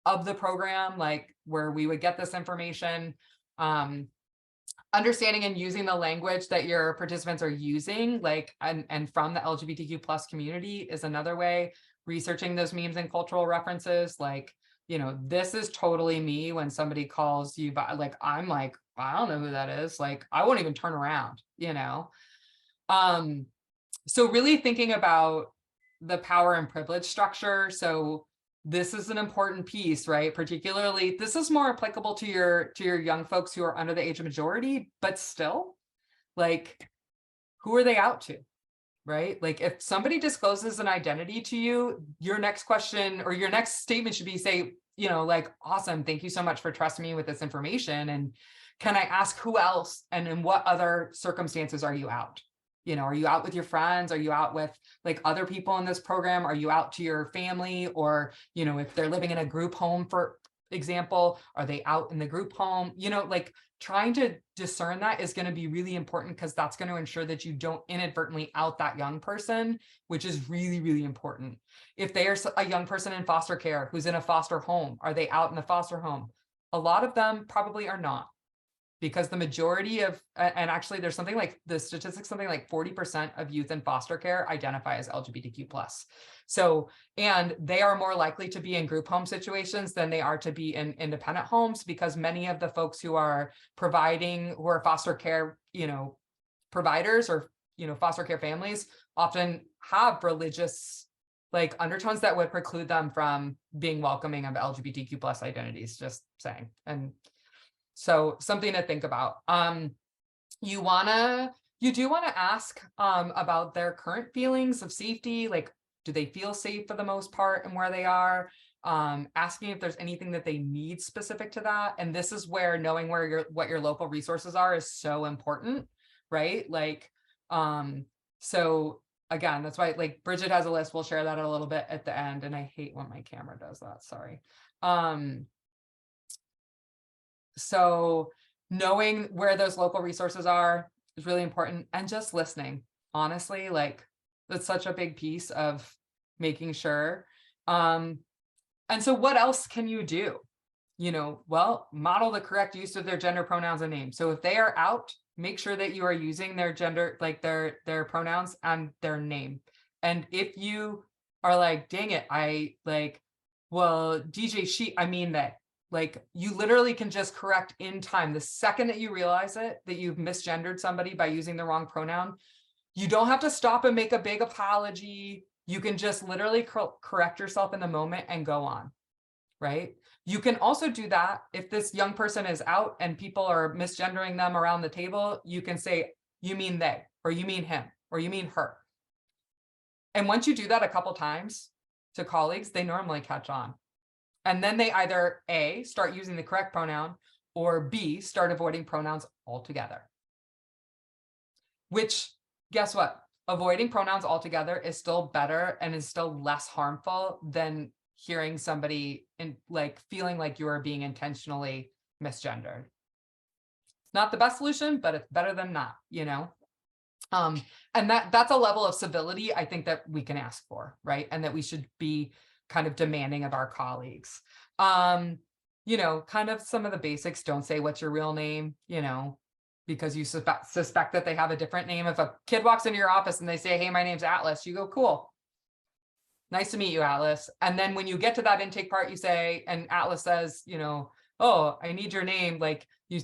of the program, where we would get this information? understanding and using the language that your participants are using, like, and from the LGBTQ plus community is another way. Researching those memes and cultural references, like, you know, this is totally me when somebody calls you by, like, I'm like, I don't know who that is. Like, I won't even turn around, you know? So really thinking about the power and privilege structure. So this is an important piece, right? Particularly, this is more applicable to your young folks who are under the age of majority, but still, like, who are they out to, right? Like, if somebody discloses an identity to you, your next question or your next statement should be, say, you know, like, awesome, thank you so much for trusting me with this information. And can I ask who else and in what other circumstances are you out? You know, are you out with your friends? Are you out with like other people in this program? Are you out to your family? Or, you know, if they're living in a group home, for example, are they out in the group home? You know, like, trying to discern that is going to be really important, because that's going to ensure that you don't inadvertently out that young person, which is really, really important. If they are a young person in foster care who's in a foster home, are they out in the foster home? A lot of them probably are not. Because the majority of, and actually there's something like the statistics, something like 40% of youth in foster care identify as LGBTQ+. So, and they are more likely to be in group home situations than they are to be in independent homes, because many of the folks who are providing, who are foster care, you know, providers, or, you know, foster care families, often have religious like undertones that would preclude them from being welcoming of LGBTQ+ identities, just saying. And so something to think about. You do want to ask about their current feelings of safety. Like, do they feel safe for the most part and where they are? Asking if there's anything that they need specific to that. And this is where knowing what your local resources are is so important, right? Like, so again, that's why, like, Bridget has a list. We'll share that a little bit at the end. And I hate when my camera does that. Sorry. So knowing where those local resources are is really important, and just listening, honestly, like, that's such a big piece of making sure. And so what else can you do? You know, well, model the correct use of their gender, pronouns, and names. So if they are out, make sure that you are using their gender, like their pronouns and their name. And if you are like, dang it, I like, well, DJ, I mean that. Like, you literally can just correct in time. The second that you realize it, that you've misgendered somebody by using the wrong pronoun, you don't have to stop and make a big apology. You can just literally correct yourself in the moment and go on, right? You can also do that if this young person is out and people are misgendering them around the table. You can say, you mean they, or you mean him, or you mean her. And once you do that a couple times to colleagues, they normally catch on. And then they either A, start using the correct pronoun, or B, start avoiding pronouns altogether. Which, guess what? Avoiding pronouns altogether is still better and is still less harmful than hearing somebody in, like, feeling like you are being intentionally misgendered. It's not the best solution, but it's better than not, you know? And that's a level of civility I think that we can ask for, right? And that we should be kind of demanding of our colleagues. You know, kind of some of the basics. Don't say what's your real name, you know, because you suspect that they have a different name. If a kid walks into your office and they say, hey, my name's Atlas, you go, cool. Nice to meet you, Atlas. And then when you get to that intake part, you say, and Atlas says, you know, oh, I need your name. Like, you,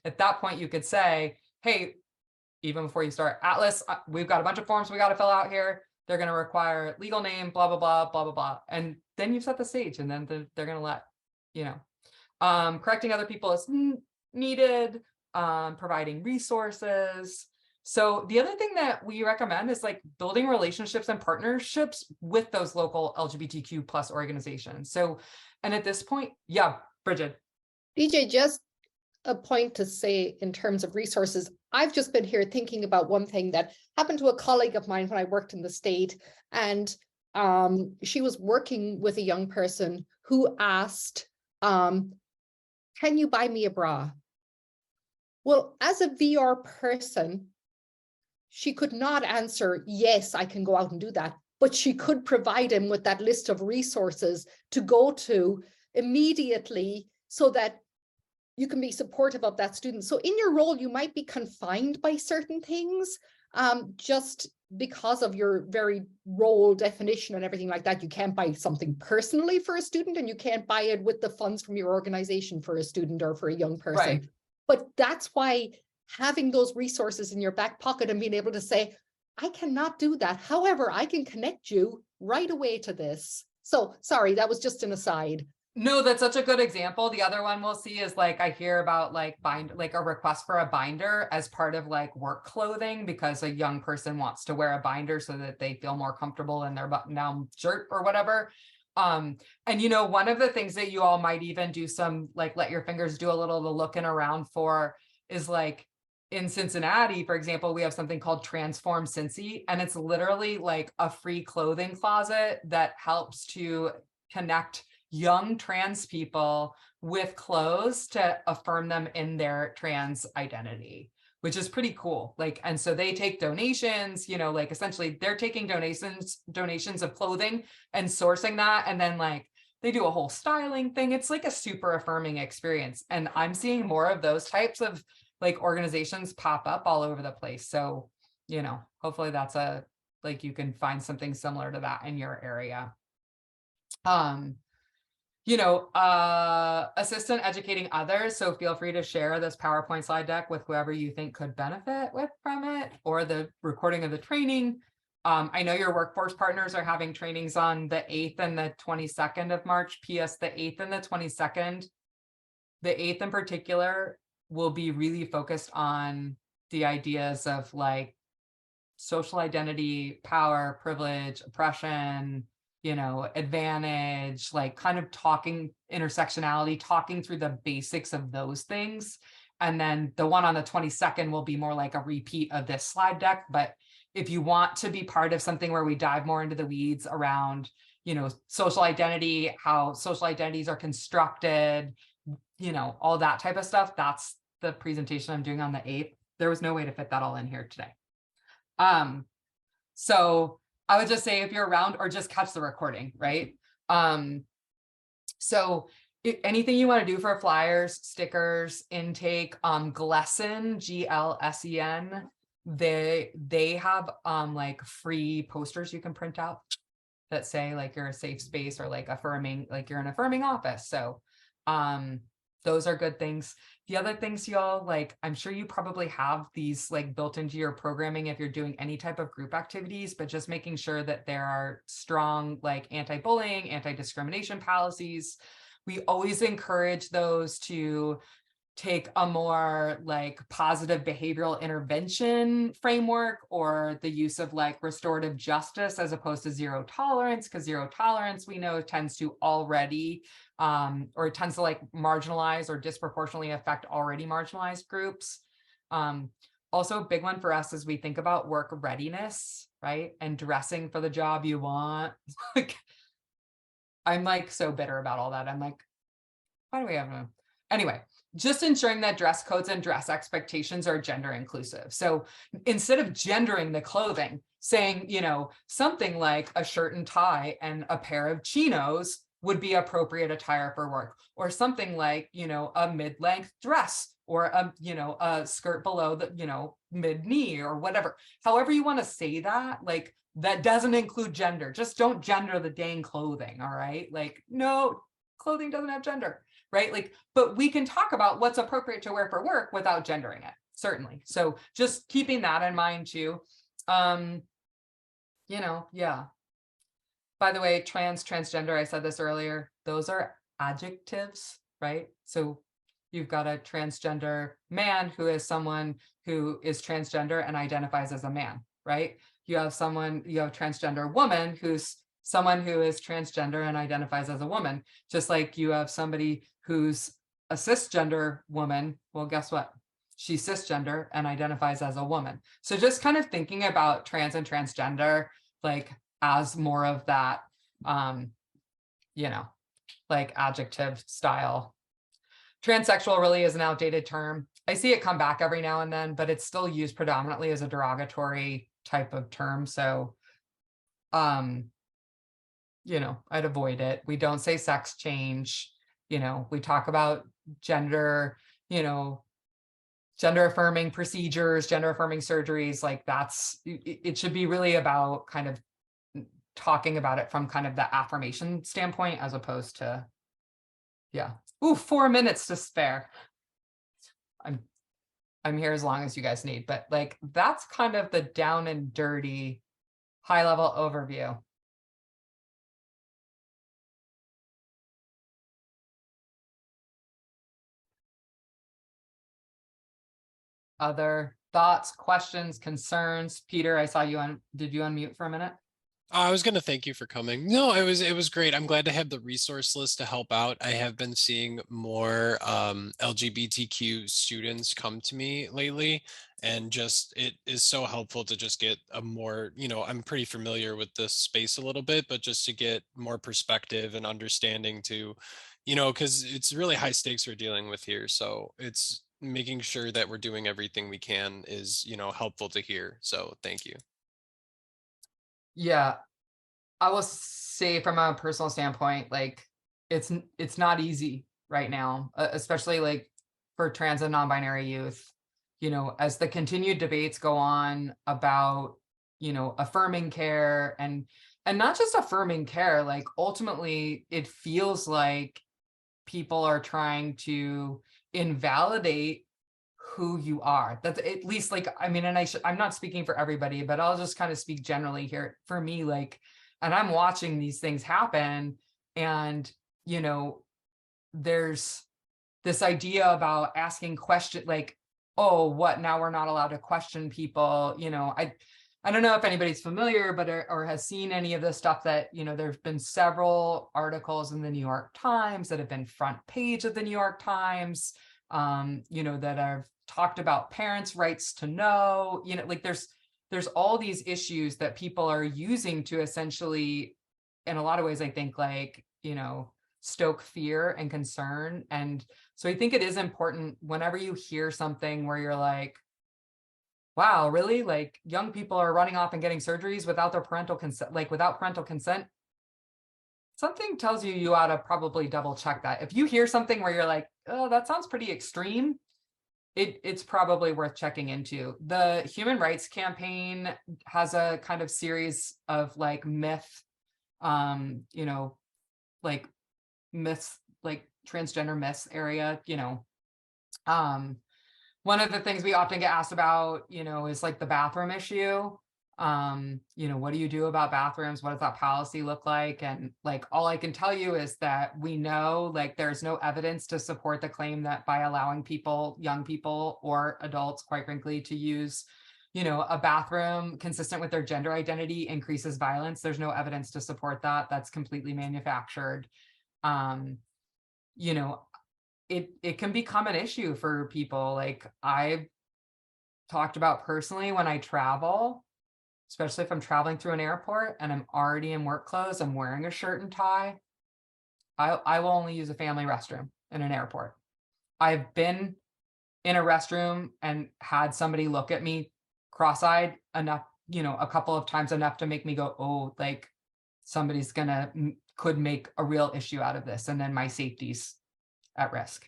at that point you could say, hey, even before you start, Atlas, we've got a bunch of forms we got to fill out here. They're going to require legal name, blah, blah, blah, blah, blah, blah. And then you've set the stage, and then they're going to let, you know, correcting other people is needed, providing resources. So the other thing that we recommend is like building relationships and partnerships with those local LGBTQ plus organizations. So, and at this point, yeah, Bridget. DJ, just a point to say in terms of resources. I've just been here thinking about one thing that happened to a colleague of mine when I worked in the state, and she was working with a young person who asked, can you buy me a bra? Well, as a VR person, she could not answer, yes, I can go out and do that, but she could provide him with that list of resources to go to immediately so that you can be supportive of that student. So in your role, you might be confined by certain things, just because of your very role definition and everything like that. You can't buy something personally for a student, and you can't buy it with the funds from your organization for a student or for a young person. Right. But that's why having those resources in your back pocket and being able to say, I cannot do that. However, I can connect you right away to this. So sorry, that was just an aside. No, that's such a good example. The other one we'll see is like, I hear about like a request for a binder as part of like work clothing, because a young person wants to wear a binder so that they feel more comfortable in their button down shirt or whatever. And you know, one of the things that you all might even do some like, let your fingers do a little of the looking around for is like, in Cincinnati, for example, we have something called Transform Cincy, and it's literally like a free clothing closet that helps to connect young trans people with clothes to affirm them in their trans identity, which is pretty cool. Like, and so they take donations, you know, like essentially they're taking donations of clothing and sourcing that. And then like, they do a whole styling thing. It's like a super affirming experience. And I'm seeing more of those types of like organizations pop up all over the place. So, you know, hopefully that's like, you can find something similar to that in your area. You know, assist in educating others. So feel free to share this PowerPoint slide deck with whoever you think could benefit from it, or the recording of the training. I know your workforce partners are having trainings on the 8th and the 22nd of March. PS, the 8th and the 22nd. The 8th in particular will be really focused on the ideas of like social identity, power, privilege, oppression, you know, advantage, like kind of talking intersectionality, talking through the basics of those things. And then the one on the 22nd will be more like a repeat of this slide deck. But if you want to be part of something where we dive more into the weeds around, you know, social identity, how social identities are constructed, you know, all that type of stuff, that's the presentation I'm doing on the 8th. There was no way to fit that all in here today. So I would just say if you're around, or just catch the recording, right? So anything you want to do for flyers, stickers, intake, Glesson, GLSEN, they have like free posters you can print out that say like you're a safe space, or like affirming, like you're an affirming office. So those are good things. The other things, y'all, like, I'm sure you probably have these like built into your programming if you're doing any type of group activities, but just making sure that there are strong like anti-bullying, anti-discrimination policies. We always encourage those to take a more like positive behavioral intervention framework, or the use of like restorative justice as opposed to zero tolerance, because zero tolerance we know tends to already or it tends to like marginalize or disproportionately affect already marginalized groups. Also a big one for us as we think about work readiness, right? And dressing for the job you want. Like, I'm like so bitter about all that. I'm like, why do we have a, anyway, just ensuring that dress codes and dress expectations are gender inclusive. So instead of gendering the clothing, saying, you know, something like a shirt and tie and a pair of chinos would be appropriate attire for work, or something like, you know, a mid-length dress, or a, you know, a skirt below the, you know, mid-knee, or whatever. However you want to say that, like, that doesn't include gender. Just don't gender the dang clothing, all right? Like, no, clothing doesn't have gender, right? Like, but we can talk about what's appropriate to wear for work without gendering it, certainly. So just keeping that in mind too. You know, yeah. By the way, transgender, I said this earlier, those are adjectives, right? So you've got a transgender man who is someone who is transgender and identifies as a man, right? You have transgender woman who's someone who is transgender and identifies as a woman, just like you have somebody who's a cisgender woman. Well, guess what? She's cisgender and identifies as a woman. So just kind of thinking about trans and transgender, like as more of that, you know, like adjective style. Transsexual really is an outdated term. I see it come back every now and then, but it's still used predominantly as a derogatory type of term. So, you know, I'd avoid it. We don't say sex change. You know, we talk about gender you know, gender affirming procedures, gender affirming surgeries, like it should be really about kind of talking about it from kind of the affirmation standpoint, as opposed to, yeah. Ooh, 4 minutes to spare. I'm here as long as you guys need, but like, that's kind of the down and dirty high level overview. Other thoughts, questions, concerns? Peter, I saw you on, did you unmute for a minute? I was going to thank you for coming. No, it was great. I'm glad to have the resource list to help out. I have been seeing more LGBTQ students come to me lately, and just it is so helpful to just get a more, I'm pretty familiar with this space a little bit, but just to get more perspective and understanding to, because it's really high stakes we're dealing with here. So it's making sure that we're doing everything we can is, helpful to hear. So thank you. Yeah, I will say from a personal standpoint, like it's not easy right now, especially like for trans and non-binary youth, as the continued debates go on about, affirming care and not just affirming care, like ultimately it feels like people are trying to invalidate who you are. That's at least, like, I mean, and I'm not speaking for everybody, but I'll just kind of speak generally here. For me, like, and I'm watching these things happen, and there's this idea about asking questions like, oh, what, now we're not allowed to question people. I don't know if anybody's familiar, but or has seen any of the stuff that, there've been several articles in the New York Times that have been front page of the New York Times, that have talked about parents' rights to know, like there's all these issues that people are using to essentially, in a lot of ways, I think, like, stoke fear and concern. And so I think it is important whenever you hear something where you're like, wow, really? Like, young people are running off and getting surgeries without their parental consent, like without parental consent. Something tells you ought to probably double check that. If you hear something where you're like, oh, that sounds pretty extreme, it's probably worth checking into. The Human Rights Campaign has a kind of series of like myths, like myths, like transgender myths area, one of the things we often get asked about, is like the bathroom issue. What do you do about bathrooms? What does that policy look like? And like, all I can tell you is that we know, like, there's no evidence to support the claim that by allowing people, young people or adults, quite frankly, to use, a bathroom consistent with their gender identity increases violence. There's no evidence to support that. That's completely manufactured. It can become an issue for people. Like, I've talked about personally, when I travel, especially if I'm traveling through an airport and I'm already in work clothes, I'm wearing a shirt and tie, I will only use a family restroom in an airport. I've been in a restroom and had somebody look at me cross-eyed enough, a couple of times, enough to make me go, oh, like somebody's could make a real issue out of this, and then my safety's at risk,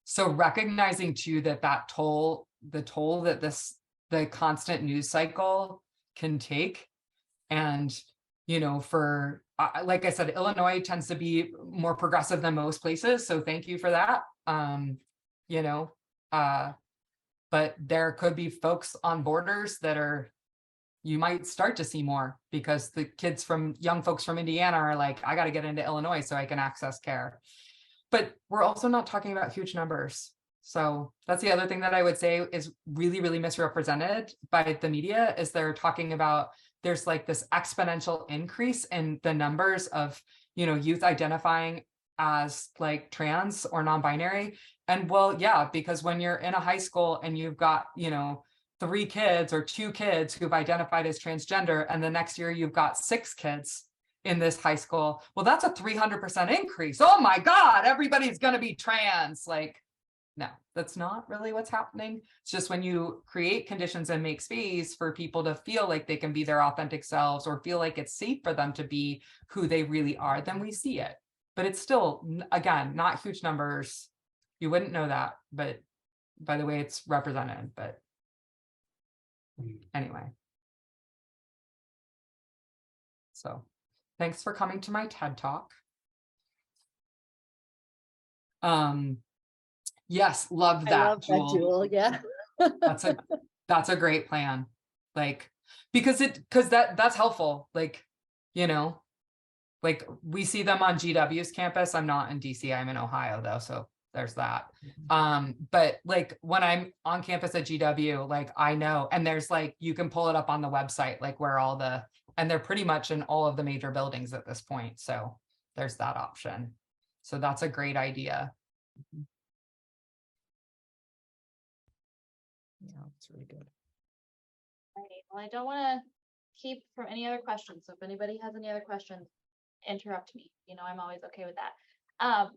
so recognizing too that the toll that the constant news cycle can take. And for like I said, Illinois tends to be more progressive than most places, so thank you for that. But there could be folks on borders that you might start to see more, because the young folks from Indiana are like, I got to get into Illinois so I can access care. But we're also not talking about huge numbers. So that's the other thing that I would say is really, really misrepresented by the media, is they're talking about there's like this exponential increase in the numbers of, youth identifying as like trans or non-binary. And well, yeah, because when you're in a high school and you've got, 3 kids or 2 kids who've identified as transgender, and the next year you've got 6 kids in this high school, well, that's a 300% increase. Oh my God, everybody's going to be trans. Like, no, that's not really what's happening. It's just when you create conditions and make space for people to feel like they can be their authentic selves, or feel like it's safe for them to be who they really are, then we see it. but it's still, again, not huge numbers. You wouldn't know that, but by the way it's represented, but anyway. So thanks for coming to my TED Talk. Yes, love I that, love that, Jewel. Yeah. that's a great plan. Like, because that's helpful. Like, you know, like we see them on GW's campus. I'm not in DC, I'm in Ohio though, so there's that. But like when I'm on campus at GW, like I know, and there's like, you can pull it up on the website, like where all the, and they're pretty much in all of the major buildings at this point. So there's that option. So that's a great idea. Yeah, it's really good. Right. Well, I don't want to keep from any other questions. So if anybody has any other questions, interrupt me. You know, I'm always okay with that.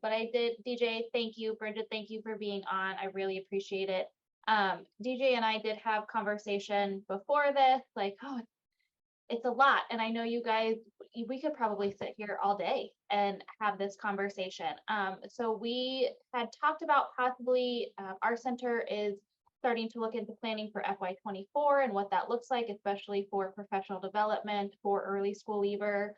But I did, DJ, thank you. Bridget, thank you for being on. I really appreciate it. DJ and I did have conversation before this, like, oh, it's a lot. And I know you guys, we could probably sit here all day and have this conversation. So we had talked about possibly our center is starting to look into planning for FY24 and what that looks like, especially for professional development for early school leaver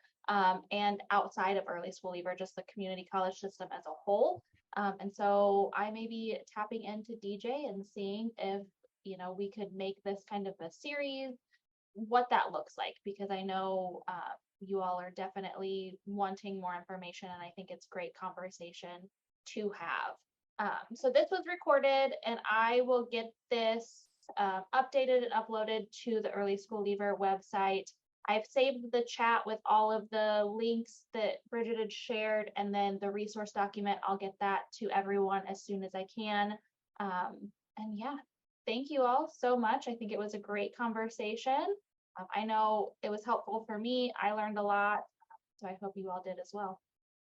and outside of early school leaver, just the community college system as a whole. And so I may be tapping into DJ and seeing if, you know, we could make this kind of a series, what that looks like, because I know you all are definitely wanting more information, and I think it's great conversation to have. So this was recorded, and I will get this updated and uploaded to the Early School Leaver website. I've saved the chat with all of the links that Bridget had shared, and then the resource document, I'll get that to everyone as soon as I can. And yeah, thank you all so much. I think it was a great conversation. I know it was helpful for me. I learned a lot, so I hope you all did as well.